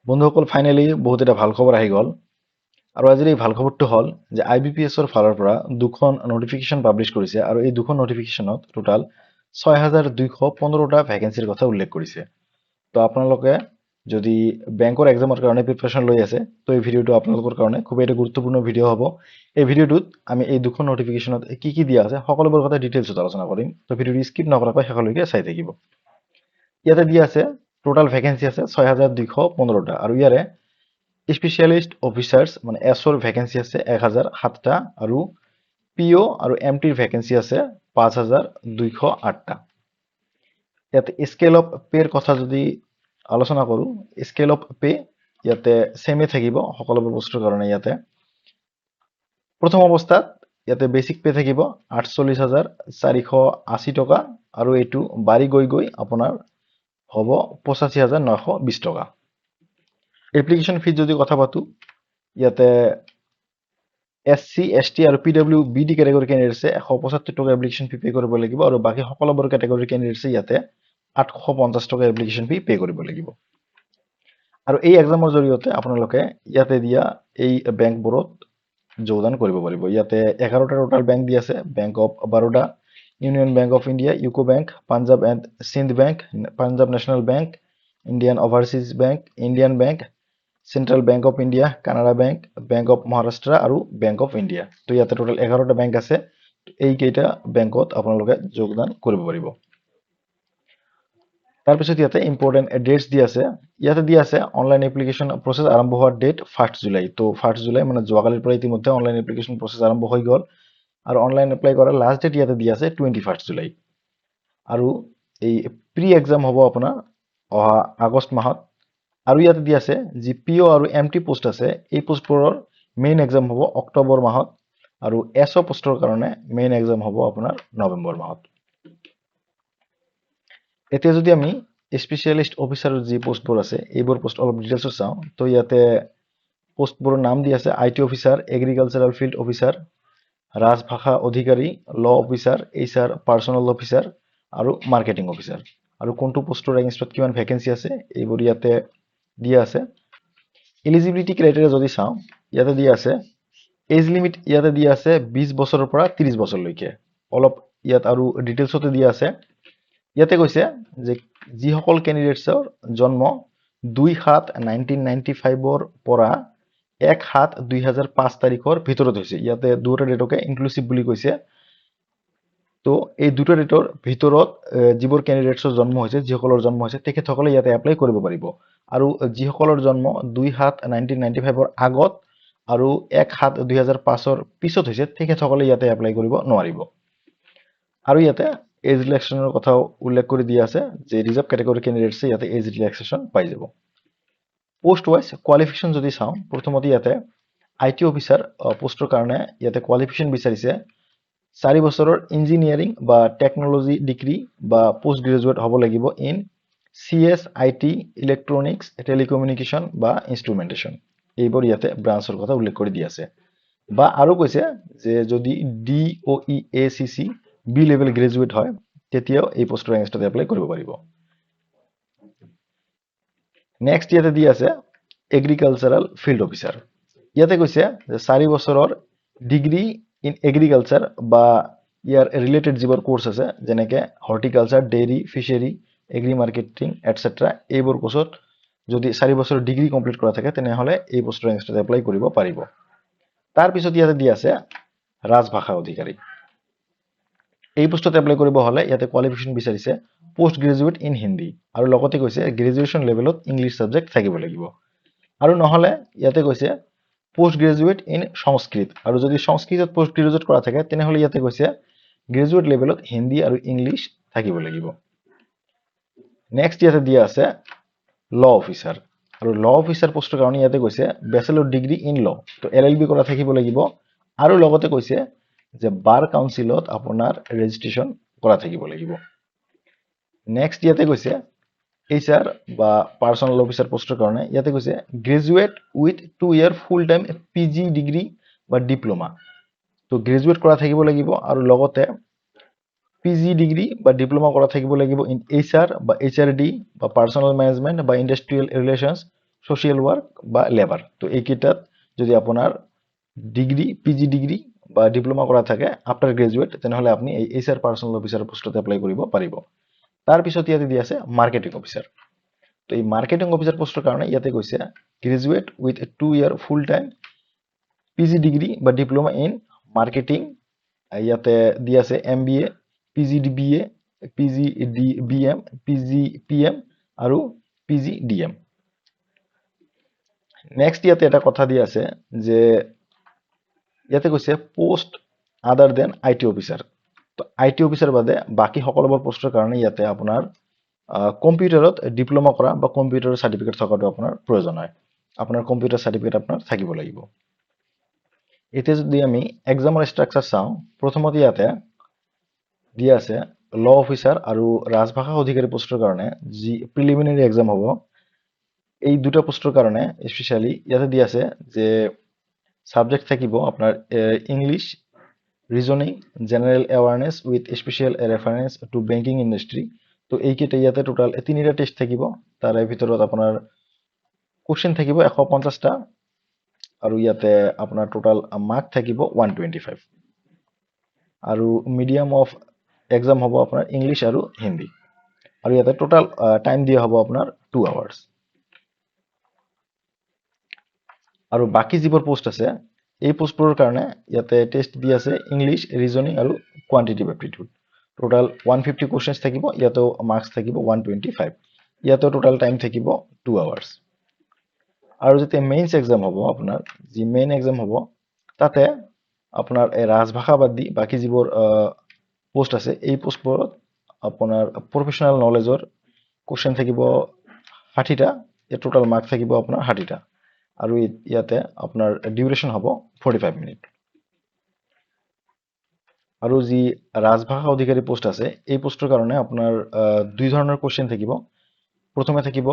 বন্ধুসকল ফাইনেলি বহুত এটা ভাল খবৰ আহি গ'ল আৰু আজিৰ এই ভাল খবৰটো হ'ল যে IBPSৰ ফালৰ পৰা দুখন নটিফিকেশ্যন পাব্লিছ কৰিছে আৰু এই দুখন নটিফিকেশ্যনত টোটাল 6215টা ভ্যাকেন্সিৰ কথা উল্লেখ কৰিছে। তো আপোনালোকে যদি বেংকৰ এক্সামৰ কাৰণে প্ৰিপাৰেশ্যন লৈ আছে তো এই ভিডিঅ'টো আপোনালোকৰ কাৰণে খুব এটা গুৰুত্বপূৰ্ণ ভিডিঅ' হ'ব। এই ভিডিঅ'টোত আমি এই দুখন নটিফিকেশ্যনত কি কি দিয়া আছে সকলোবোৰ কথা ডিটেইলছত আলোচনা কৰিম। তো ভিডিঅ'টো স্কিপ নকৰাকৈ শেষলৈকে চাই থাকিব। ইয়াতে দিয়া আছে টোটাল ভ্যাকেন্সি আছে 6215টা আৰু ইয়াৰে স্পেচিয়েলিষ্ট অফিচাৰ্ছ মানে এছৰ ভ্যাকেন্সি আছে 1007টা আৰু পিঅ আৰু এমটিৰ ভ্যাকেন্সি আছে 5208টা। ইয়াতে স্কেল অফ পেৰ কথা যদি আলোচনা কৰোঁ, স্কেল অফ পে ইয়াতে সেমে থাকিব সকলোবোৰ বস্তুৰ কাৰণে। ইয়াতে প্ৰথম অৱস্থাত ইয়াতে বেচিক পে থাকিব 48,480 টকা আৰু এইটো বাঢ়ি গৈ গৈ আপোনাৰ হ'ব 85,920 টকা। এপ্লিকেশ্যন ফিজ যদি কথা পাতো, ইয়াতে SC, ST আৰু PWBD কেটেগৰী কেণ্ডিডেটছে 175 টকা এপ্লিকেশ্যন ফি পে কৰিব লাগিব আৰু বাকী সকলোবোৰ কেটেগৰী কেণ্ডিডেটছে ইয়াতে 850 টকা এপ্লিকেশ্যন ফি পে কৰিব লাগিব। আৰু এই এক্সামৰ জৰিয়তে আপোনালোকে ইয়াতে দিয়া এই বেংকবোৰত যোগদান কৰিব পাৰিব। ইয়াতে 11টা টোটাল বেংক দি আছে: bank of Baroda, union bank of India, UCO bank, Punjab and Sind bank, Punjab national bank, Indian overseas bank, Indian bank, central bank of India, Canara bank, bank of Maharashtra আৰু বেংক অফ ইণ্ডিয়া। তো ইয়াতে টোটাল 11টা বেংক আছে। এইকেইটা বেংকত আপোনালোকে যোগদান কৰিব পাৰিব। তাৰপিছত ইয়াতে ইম্পৰ্টেণ্ট ডেটছ দি আছে। ইয়াতে দি আছে অনলাইন এপ্লিকেশ্যন প্ৰচেছ আৰম্ভ হোৱাৰ ডেট 1 জুলাই। তো 1 জুলাই মানে যোৱাকালিৰ পৰা ইতিমধ্যে অনলাইন এপ্লিকেশ্যন প্ৰচেছ আৰম্ভ হৈ গ'ল আৰু অনলাইন এপ্লাই কৰাৰ লাষ্ট ডেট ইয়াতে দি আছে 21 জুলাই। আৰু এই প্ৰি এক্সাম হ'ব আপোনাৰ অহা আগষ্ট মাহত। আৰু ইয়াতে দি আছে যি পিঅ আৰু এমটি পোষ্ট আছে এই পোষ্টবোৰৰ মেইন এক্সাম হ'ব অক্টোবৰ মাহত আৰু এছঅ পোষ্টৰ কাৰণে মেইন এক্সাম হ'ব আপোনাৰ নৱেম্বৰ মাহত। এতিয়া যদি আমি স্পেচিয়েলিষ্ট অফিচাৰৰ যি পোষ্টবোৰ আছে এইবোৰ পোষ্ট অলপ ডিটেইলছত চাওঁ, তো ইয়াতে পোষ্টবোৰৰ নাম দি আছে: IT officer, agricultural field officer, ৰাজভাষা অধিকাৰী, law officer, HR personnel officer আৰু মাৰ্কেটিং অফিচাৰ। আৰু কোনটো পোষ্টৰ এগেইনষ্টত কিমান ভ্যাকেন্সি আছে এইবোৰ ইয়াতে দিয়া আছে। এলিজিবিলিটি ক্ৰাইটেৰিয়া যদি চাওঁ, ইয়াতে দিয়া আছে এজ লিমিট ইয়াতে দিয়া আছে 20 বছৰৰ পৰা 30 বছৰলৈকে। অলপ ইয়াত আৰু ডিটেইলছতে দিয়া আছে। ইয়াতে কৈছে যে যিসকল কেণ্ডিডেটছৰ জন্ম 2/7/1995 পৰা 1/7/2005 তাৰিখৰ ভিতৰত হৈছে। ইয়াতে দুটা ডেটকে ইনক্লুচিভ বুলি কৈছে। তো এই দুটা ডেটৰ ভিতৰত যিবোৰ কেণ্ডিডেটছৰ জন্ম হৈছে, যিসকলৰ জন্ম হৈছে তেখেতসকলে ইয়াতে এপ্লাই কৰিব পাৰিব। আৰু যিসকলৰ জন্ম 2/7/1995 আগত আৰু 1/7/2005 পিছত হৈছে তেখেতসকলে ইয়াতে এপ্লাই কৰিব নোৱাৰিব। আৰু ইয়াতে এজ ৰিলেক্সনৰ কথাও উল্লেখ কৰি দিয়া আছে যে ৰিজাৰ্ভ কেটেগৰী কেণ্ডিডেটছে ইয়াতে এজ ৰিলেক্সেশ্যন পাই যাব। পোষ্ট ৱাইজ কোৱালিফিকেশ্যন যদি চাওঁ, প্ৰথমতে ইয়াতে IT অফিচাৰ পোষ্টৰ কাৰণে ইয়াতে কোৱালিফিকেশ্যন বিচাৰিছে 4 বছৰৰ ইঞ্জিনিয়াৰিং বা টেকনলজি ডিগ্ৰী বা পোষ্ট গ্ৰেজুৱেট হ'ব লাগিব in CS, IT, electronics, telecommunication বা ইনষ্ট্ৰুমেণ্টেশ্যন। এইবোৰ ইয়াতে ব্ৰাঞ্চৰ কথা উল্লেখ কৰি দিয়া আছে। বা আৰু কৈছে যে যদি DOE ACC B level graduate হয় তেতিয়াও এই পোষ্টৰ এগেইনষ্টত এপ্লাই কৰিব পাৰিব। নেক্সট ইয়াতে দি আছে এগ্ৰিকালচাৰেল ফিল্ড অফিচাৰ। ইয়াতে কৈছে যে 4 বছৰৰ ডিগ্ৰী ইন এগ্ৰিকালচাৰ বা ইয়াৰ ৰিলেটেড যিবোৰ কোৰ্চ আছে যেনেকৈ horticulture, dairy, fishery, agri marketing etcetera, এইবোৰ কোৰ্চত যদি 4 বছৰৰ ডিগ্ৰী কমপ্লিট কৰা থাকে তেনেহ'লে এই পোষ্টৰ এগেইনষ্টত এপ্লাই কৰিব পাৰিব। তাৰপিছত ইয়াতে দি আছে ৰাজভাষা অধিকাৰী। এই পোষ্টত এপ্লাই কৰিব হ'লে ইয়াতে কোৱালিফিকেশ্যন বিচাৰিছে পোষ্ট গ্ৰেজুৱেট ইন হিন্দী আৰু লগতে কৈছে গ্ৰেজুৱেশ্যন লেভেলত ইংলিছ ছাবজেক্ট থাকিব লাগিব। আৰু নহ'লে ইয়াতে কৈছে পোষ্ট গ্ৰেজুৱেট ইন সংস্কৃত, আৰু যদি সংস্কৃতত পোষ্ট গ্ৰেজুৱেট কৰা থাকে তেনেহ'লে ইয়াতে কৈছে গ্ৰেজুৱেট লেভেলত হিন্দী আৰু ইংলিছ থাকিব লাগিব। নেক্সট ইয়াতে দিয়া আছে ল অফিচাৰ, আৰু ল অফিচাৰ পোষ্টৰ কাৰণে ইয়াতে কৈছে বেচেলৰ ডিগ্ৰী ইন ল, তো LLB কৰা থাকিব লাগিব। আৰু লগতে কৈছে যে বাৰ কাউন্সিলত আপোনাৰ ৰেজিষ্ট্ৰেশ্যন কৰা থাকিব লাগিব। নেক্সট ইয়াতে কৈছে HR বা পাৰ্চনেল অফিচাৰ পোষ্টৰ কাৰণে ইয়াতে কৈছে graduate with 2 year full time PG degree বা ডিপ্ল'মা, তো গ্ৰেজুৱেট কৰা থাকিব লাগিব আৰু লগতে PG ডিগ্ৰী বা ডিপ্ল'মা কৰা থাকিব লাগিব ইন HR বা HRD বা পাৰ্চনেল মেনেজমেণ্ট বা ইণ্ডাষ্ট্ৰিয়েল ৰিলেশ্যনছ সোশ্যাল ওয়াৰ্ক বা লেবাৰ। তো এইকেইটাত যদি আপোনাৰ ডিগ্ৰী পিজি ডিগ্ৰী বা ডিপ্লোমা কৰা থাকে আফটাৰ গ্ৰেজুৱেট তেনেহ'লে আপুনি এই HR পাৰ্চনেল অফিচাৰ পোষ্টত এপ্লাই কৰিব পাৰিব। তাৰপিছত ইয়াতে দি আছে মাৰ্কেটিং অফিচাৰ। তো এই মাৰ্কেটিং অফিচাৰ পোষ্টৰ কাৰণে ইয়াতে কৈছে graduate with 2 year full time PG degree বা ডিপ্লোমা ইন মাৰ্কেটিং। ইয়াতে দি আছে MBA, PGDBA, PGDBM, PGPM আৰু PGDM। নেক্সট ইয়াতে এটা কথা দি আছে যে ইয়াতে কৈছে পোষ্ট আদাৰ দেন IT অফিচাৰ। তো IT অফিচাৰ বাদে বাকী সকলোবোৰ পোষ্টৰ কাৰণে ইয়াতে আপোনাৰ কম্পিউটাৰত ডিপ্লোমা কৰা বা কম্পিউটাৰৰ চাৰ্টিফিকেট থকাটো আপোনাৰ প্ৰয়োজন হয়। আপোনাৰ কম্পিউটাৰ চাৰ্টিফিকেট আপোনাৰ থাকিব লাগিব। এতিয়া যদি আমি এক্সামৰ ষ্ট্ৰাকচাৰ চাওঁ, প্ৰথমতে ইয়াতে দিয়া আছে ল অফিচাৰ আৰু ৰাজভাষা অধিকাৰী পোষ্টৰ কাৰণে যি প্ৰিলিমিনাৰী এক্সাম হ'ব, এই দুটা পোষ্টৰ কাৰণে স্পেচিয়েলি ইয়াতে দিয়া আছে যে সাবজেক্ট থাকিব আপোনাৰ English, reasoning, general awareness with special reference to banking industry. তো এইকেইটা ইয়াতে টোটাল 3টা টেষ্ট থাকিব। তাৰে ভিতৰত আপোনাৰ কুৱেশ্যন থাকিব 150টা আৰু ইয়াতে আপোনাৰ টোটাল মাৰ্ক থাকিব 125। আৰু মিডিয়াম অফ এক্সাম হ'ব আপোনাৰ ইংলিছ আৰু হিন্দী। আৰু ইয়াতে টোটাল টাইম দিয়া হ'ব আপোনাৰ 2 hours। আৰু বাকী যিবোৰ পোষ্ট আছে এই পোষ্টবোৰৰ কাৰণে ইয়াতে টেষ্ট দি আছে ইংলিছ, ৰিজনিং আৰু কোৱান্টিটিভ এপ্টিটিউড। টোটাল 150 কুৱেশ্যনছ থাকিব, ইয়াতেও মাৰ্কছ থাকিব 125। ইয়াতেও টোটাল টাইম থাকিব 2 hours। আৰু যেতিয়া মেইনছ এক্সাম হ'ব, আপোনাৰ যি মেইন এক্সাম হ'ব তাতে আপোনাৰ ৰাজভাষা বাদ দি বাকী যিবোৰ পোষ্ট আছে এই পোষ্টবোৰত আপোনাৰ প্ৰফেশ্যনেল নলেজৰ কুৱেশ্যন থাকিব 60টা। ইয়াত টোটাল মাৰ্ক থাকিব আপোনাৰ 60টা। আৰু ইয়াতে আপোনাৰ ডিউৰেশ্যন হ'ব 45 মিনিট। আৰু যি ৰাজভাষা অধিকাৰী পোষ্ট আছে এই পোষ্টৰ কাৰণে আপোনাৰ 2 ধৰণৰ কুৱেশ্যন থাকিব। প্ৰথমে থাকিব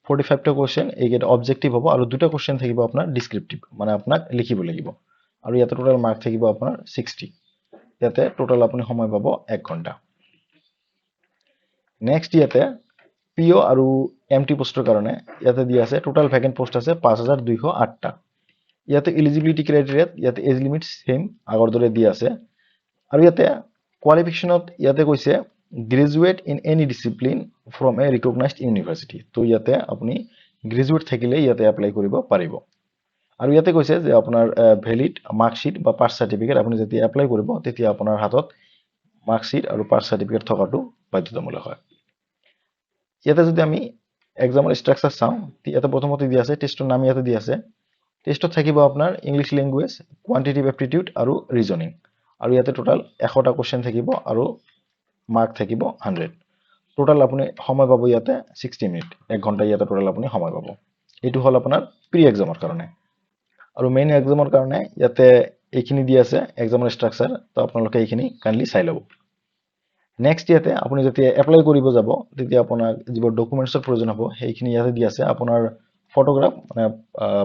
45টা কুৱেশ্যন, এইকেইটা অবজেক্টিভ হ'ব, আৰু 2টা কুৱেশ্যন থাকিব আপোনাৰ ডিছক্ৰিপটিভ, মানে আপোনাক লিখিব লাগিব। আৰু ইয়াতে টোটাল মাৰ্ক থাকিব আপোনাৰ 60। ইয়াতে টোটাল আপুনি সময় পাব 1 ঘণ্টা। নেক্সট ইয়াতে PO আৰু MT পোষ্টৰ কাৰণে ইয়াতে দিয়া আছে টোটাল ভেকেন্ট পোষ্ট আছে 5208টা। ইয়াতে এলিজিবিলিটি ক্ৰাইটেৰিয়াত ইয়াতে এজ লিমিট সেম আগৰ দৰে দিয়া আছে। আৰু ইয়াতে কোৱালিফিকেশ্যনত ইয়াতে কৈছে graduate in any discipline from A recognised university. তো ইয়াতে আপুনি গ্ৰেজুৱেট থাকিলে ইয়াতে এপ্লাই কৰিব পাৰিব। আৰু ইয়াতে কৈছে যে আপোনাৰ ভেলিড মাৰ্কশ্বিট বা পাছ চাৰ্টিফিকেট আপুনি যেতিয়া এপ্লাই কৰিব তেতিয়া আপোনাৰ হাতত মাৰ্কশ্বিট আৰু পাছ চাৰ্টিফিকেট থকাটো বাধ্যতামূলক হয়। ইয়াতে যদি আমি এক্সামৰ ষ্ট্ৰাকচাৰ চাওঁ, ইয়াতে প্ৰথমতে দিয়া আছে টেষ্টৰ নাম ইয়াতে দিয়া আছে। টেষ্টত থাকিব আপোনাৰ ইংলিছ লেংগুৱেজ, কোৱান্টিটিভ এপ্টিটিউড আৰু ৰিজনিং। আৰু ইয়াতে টোটাল 100টা কুৱেশ্যন থাকিব আৰু মাৰ্ক থাকিব 100। টোটাল আপুনি সময় পাব ইয়াতে 60 মিনিট, 1 ঘণ্টা ইয়াতে টোটাল আপুনি সময় পাব। এইটো হ'ল আপোনাৰ প্ৰি এক্সামৰ কাৰণে। আৰু মেইন এক্সামৰ কাৰণে ইয়াতে এইখিনি দিয়া আছে এক্সামৰ ষ্ট্ৰাকচাৰ। তো আপোনালোকে এইখিনি কাইণ্ডলি চাই ল'ব। নেক্সট ইয়াতে আপুনি যেতিয়া এপ্লাই কৰিব যাব তেতিয়া আপোনাক যিবোৰ ডকুমেণ্টছৰ প্ৰয়োজন হ'ব সেইখিনি ইয়াতে দিয়া আছে। আপোনাৰ ফটোগ্ৰাফ, মানে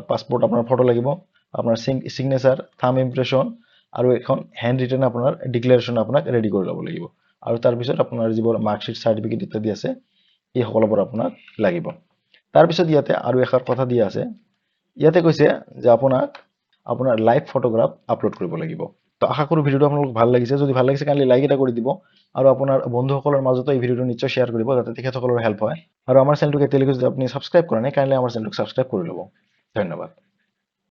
পাছপোৰ্ট আপোনাৰ ফটো লাগিব, আপোনাৰ চিগনেচাৰ, থাম্ব ইমপ্ৰেশ্যন আৰু এখন হেণ্ড ৰিটেন আপোনাৰ ডিক্লেৰেশ্যন আপোনাক ৰেডি কৰি ল'ব লাগিব। আৰু তাৰপিছত আপোনাৰ যিবোৰ মাৰ্কশ্বিট, চাৰ্টিফিকেট ইত্যাদি আছে এই সকলোবোৰ আপোনাক লাগিব। তাৰপিছত ইয়াতে আৰু এষাৰ কথা দিয়া আছে। ইয়াতে কৈছে যে আপোনাক আপোনাৰ লাইভ ফটোগ্ৰাফ আপলোড কৰিব লাগিব। তো আশা কৰোঁ ভিডিঅ'টো আপোনালোক ভাল লাগিছে। যদি ভাল লাগিছে কাইণ্ডলি লাইক এটা কৰি দিব, আৰু আপোনাৰ বন্ধুসকলৰ মাজতো এই ভিডিঅ'টো নিশ্চয় শ্বেয়াৰ কৰিব যাতে তেখেতসকলৰ হেল্প হয়। আৰু আমাৰ চেনেলটোক এতিয়ালৈকে যদি আপুনি ছাবস্ক্ৰাইব কৰা নাই কাইণ্ডলি আমাৰ চেনেলটোক ছাবস্ক্ৰাইব কৰি ল'ব। ধন্যবাদ।